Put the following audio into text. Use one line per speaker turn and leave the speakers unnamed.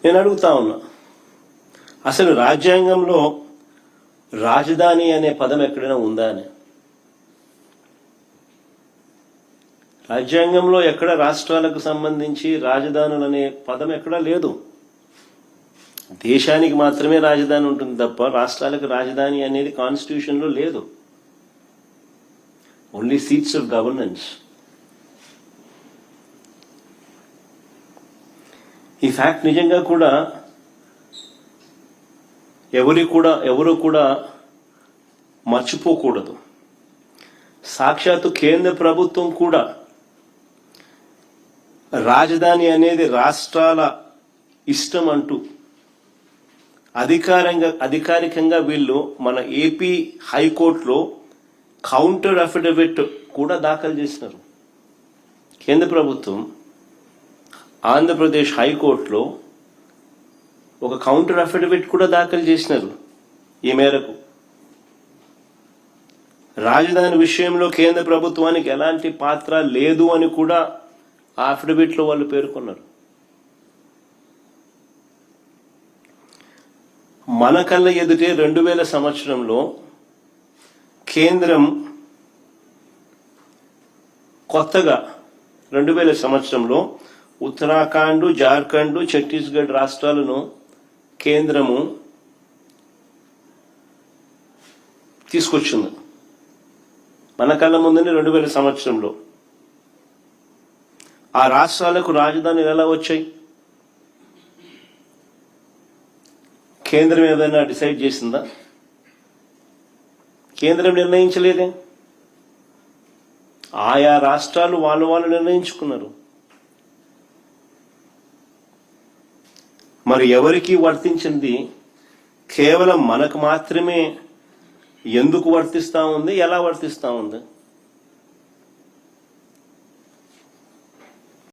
నేను అడుగుతా ఉన్నా, అసలు రాజ్యాంగంలో రాజధాని అనే పదం ఎక్కడైనా ఉందా అని? రాజ్యాంగంలో ఎక్కడ రాష్ట్రాలకు సంబంధించి రాజధానులు అనే పదం ఎక్కడా లేదు. దేశానికి మాత్రమే రాజధాని ఉంటుంది తప్ప రాష్ట్రాలకు రాజధాని అనేది కాన్స్టిట్యూషన్లో లేదు. Only seats of governance. ఈ ఫ్యాక్ట్ నిజంగా కూడా ఎవరు కూడా మర్చిపోకూడదు. సాక్షాత్తు కేంద్ర ప్రభుత్వం కూడా రాజధాని అనేది రాష్ట్రాల ఇష్టం అంటూ అధికారికంగా వీళ్ళు మన ఏపీ హైకోర్టులో కౌంటర్ అఫిడవిట్ కూడా దాఖలు చేసినారు. కేంద్ర ప్రభుత్వం ఆంధ్రప్రదేశ్ హైకోర్టులో ఒక కౌంటర్ అఫిడవిట్ కూడా దాఖలు చేసినారు. ఈ మేరకు రాజధాని విషయంలో కేంద్ర ప్రభుత్వానికి ఎలాంటి పాత్ర లేదు అని కూడా ఆ అఫిడవిట్లో వాళ్ళు పేర్కొన్నారు. మన కళ్ళ ఎదుటే 2000 సంవత్సరంలో కేంద్రం కొత్తగా 2000 సంవత్సరంలో ఉత్తరాఖండ్, జార్ఖండ్, ఛత్తీస్గఢ్ రాష్ట్రాలను కేంద్రము తీసుకొచ్చింది. మన కళ్ళ ముందునే 2000 సంవత్సరంలో. ఆ రాష్ట్రాలకు రాజధానులు ఎలా వచ్చాయి? కేంద్రం ఏదైనా డిసైడ్ చేసిందా? కేంద్రం నిర్ణయించలేదే. ఆయా రాష్ట్రాలు వాళ్ళు నిర్ణయించుకున్నారు. మరి ఎవరికి వర్తించింది కేవలం మనకు మాత్రమే ఎందుకు వర్తిస్తా ఉంది, ఎలా వర్తిస్తా ఉంది?